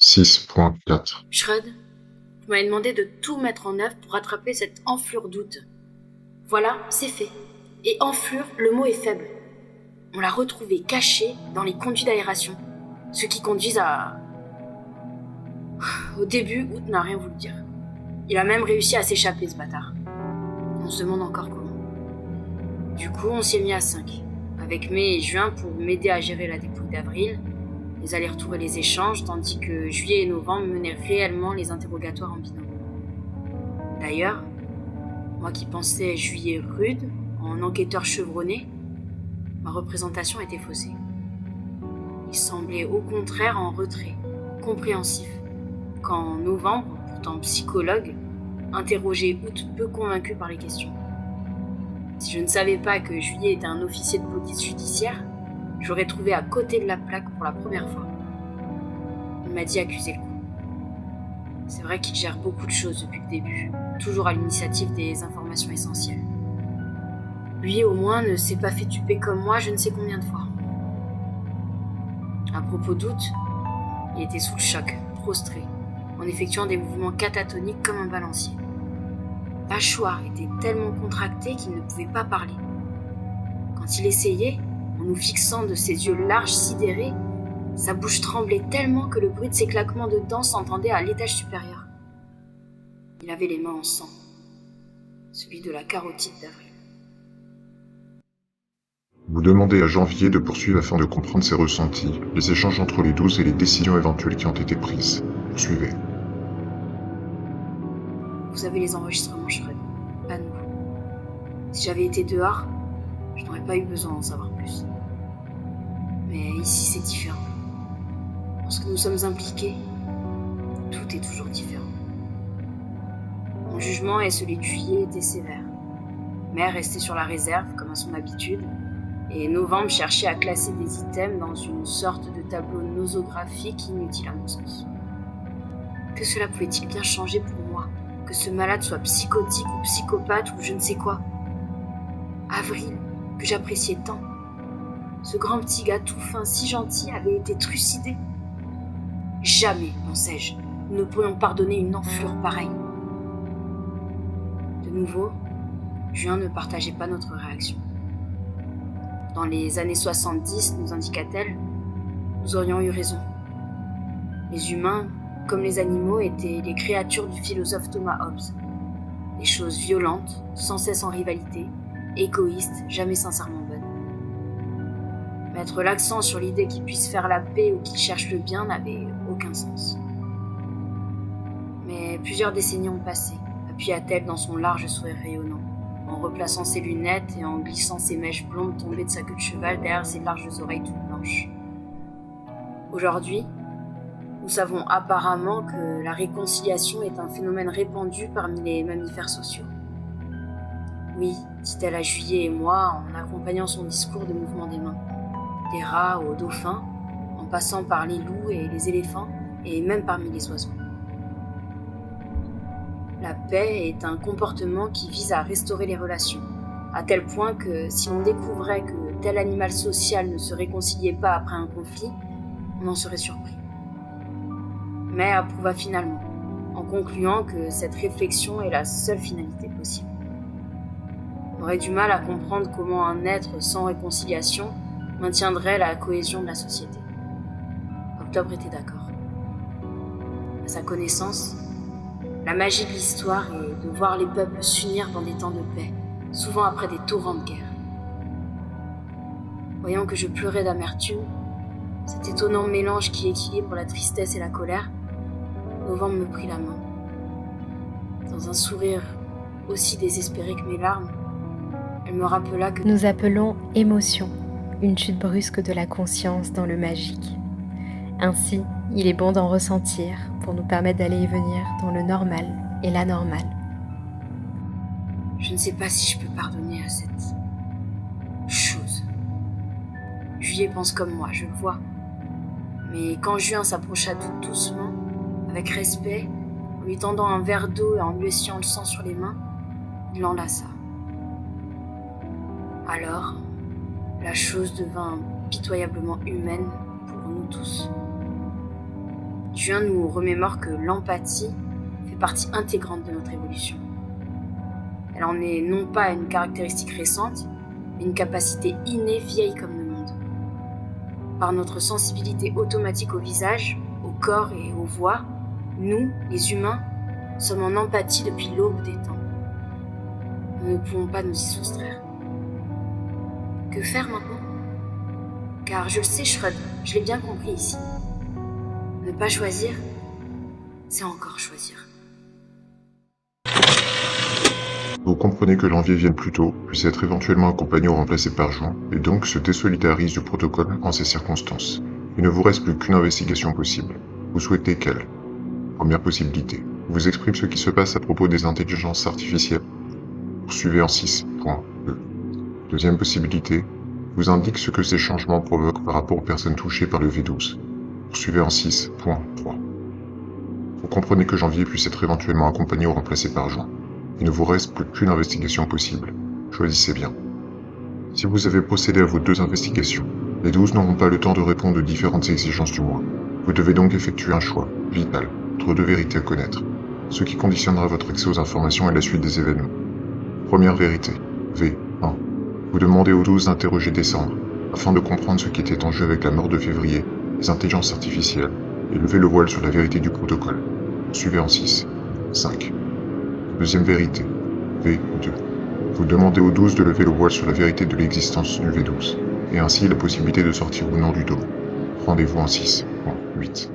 6.4. Shred, tu m'avais demandé de tout mettre en œuvre pour rattraper cette enflure d'août. Voilà, c'est fait. Et enflure, le mot est faible. On l'a retrouvé caché dans les conduits d'aération, ce qui conduisent à... Au début, Août n'a rien voulu dire. Il a même réussi à s'échapper, ce bâtard. On se demande encore comment. Du coup, on s'y est mis à 5, avec mai et juin pour m'aider à gérer la dépouille d'avril, les allers-retours et les échanges, tandis que juillet et novembre menaient réellement les interrogatoires en binôme. D'ailleurs, moi qui pensais juillet rude, en enquêteur chevronné, ma représentation était faussée. Il semblait au contraire en retrait, compréhensif, quand novembre, pourtant psychologue, interrogeait Août peu convaincu par les questions. Si je ne savais pas que Juillet était un officier de police judiciaire, j'aurais trouvé à côté de la plaque pour la première fois. Il m'a dit accuser le coup. C'est vrai qu'il gère beaucoup de choses depuis le début, toujours à l'initiative des informations essentielles. Lui, au moins, ne s'est pas fait tuper comme moi je ne sais combien de fois. À propos d'Août, il était sous le choc, prostré, en effectuant des mouvements catatoniques comme un balancier. La mâchoire était tellement contractée qu'il ne pouvait pas parler. Quand il essayait, en nous fixant de ses yeux larges sidérés, sa bouche tremblait tellement que le bruit de ses claquements de dents s'entendait à l'étage supérieur. Il avait les mains en sang, celui de la carotide d'avril. Vous demandez à Janvier de poursuivre afin de comprendre ses ressentis, les échanges entre les 12 et les décisions éventuelles qui ont été prises. Poursuivez. Vous avez les enregistrements, Shred, pas nous. Si j'avais été dehors, je n'aurais pas eu besoin d'en savoir plus. Mais ici, c'est différent. Lorsque nous sommes impliqués, tout est toujours différent. Mon jugement et celui de Juillet étaient sévères. Mai restait sur la réserve, comme à son habitude, et Novembre cherchait à classer des items dans une sorte de tableau nosographique inutile à mon sens. Que cela pouvait-il bien changer pour moi, que ce malade soit psychotique ou psychopathe ou je ne sais quoi? Avril, que j'appréciais tant, ce grand petit gars tout fin, si gentil, avait été trucidé. Jamais, pensais-je, nous ne pourrions pardonner une enflure pareille. De nouveau, Juin ne partageait pas notre réaction. Dans les années 70, nous indiqua-t-elle, nous aurions eu raison. Les humains, comme les animaux, étaient les créatures du philosophe Thomas Hobbes. Des choses violentes, sans cesse en rivalité, égoïstes, jamais sincèrement bonnes. Mettre l'accent sur l'idée qu'ils puissent faire la paix ou qu'ils cherchent le bien n'avait aucun sens. Mais plusieurs décennies ont passé, appuya-t-elle dans son large sourire rayonnant, en replaçant ses lunettes et en glissant ses mèches blondes tombées de sa queue de cheval derrière ses larges oreilles toutes blanches. Aujourd'hui, nous savons apparemment que la réconciliation est un phénomène répandu parmi les mammifères sociaux. Oui, dit-elle à Juillet et moi en accompagnant son discours de mouvement des mains. Des rats aux dauphins, en passant par les loups et les éléphants, et même parmi les oiseaux. La paix est un comportement qui vise à restaurer les relations, à tel point que si l'on découvrait que tel animal social ne se réconciliait pas après un conflit, on en serait surpris. Mais approuva finalement, en concluant que cette réflexion est la seule finalité possible. On aurait du mal à comprendre comment un être sans réconciliation maintiendrait la cohésion de la société. Octobre était d'accord. À sa connaissance, la magie de l'histoire est de voir les peuples s'unir dans des temps de paix, souvent après des torrents de guerre. Voyant que je pleurais d'amertume, cet étonnant mélange qui équilibre la tristesse et la colère, Novembre me prit la main. Dans un sourire aussi désespéré que mes larmes, elle me rappela que nous appelons émotion, une chute brusque de la conscience dans le magique. Ainsi, il est bon d'en ressentir pour nous permettre d'aller et venir dans le normal et l'anormal. Je ne sais pas si je peux pardonner à cette chose. Juillet pense comme moi, je le vois. Mais quand Juin s'approcha tout doucement, avec respect, en lui tendant un verre d'eau et en lui essuyant le sang sur les mains, il l'enlaça. Alors, la chose devint pitoyablement humaine pour nous tous. Juin nous remémore que l'empathie fait partie intégrante de notre évolution. Elle en est non pas une caractéristique récente, mais une capacité innée vieille comme le monde. Par notre sensibilité automatique au visage, au corps et aux voix, nous, les humains, sommes en empathie depuis l'aube des temps. Nous ne pouvons pas nous y soustraire. Que faire maintenant ? Car je le sais, Shrud, je l'ai bien compris ici. Ne pas choisir, c'est encore choisir. Vous comprenez que janvier vienne plus tôt, puisse être éventuellement accompagné ou remplacé par juin, et donc se désolidarise du protocole en ces circonstances. Il ne vous reste plus qu'une investigation possible. Vous souhaitez quelle ? Première possibilité. Vous exprime ce qui se passe à propos des intelligences artificielles. Poursuivez en 6.2. Deuxième possibilité. Vous indique ce que ces changements provoquent par rapport aux personnes touchées par le V12. Poursuivez en 6.3. Vous comprenez que janvier puisse être éventuellement accompagné ou remplacé par juin. Il ne vous reste plus qu'une investigation possible. Choisissez bien. Si vous avez procédé à vos 2 investigations, les 12 n'auront pas le temps de répondre aux différentes exigences du mois. Vous devez donc effectuer un choix, vital, entre 2 vérités à connaître, ce qui conditionnera votre accès aux informations et la suite des événements. Première vérité, V1. Vous demandez aux 12 d'interroger Décembre, afin de comprendre ce qui était en jeu avec la mort de février, les intelligences artificielles, et lever le voile sur la vérité du protocole. Suivez en 6. 5. Deuxième vérité, V2. Vous demandez aux 12 de lever le voile sur la vérité de l'existence du V12, et ainsi la possibilité de sortir ou non du dôme. Rendez-vous en 6.8.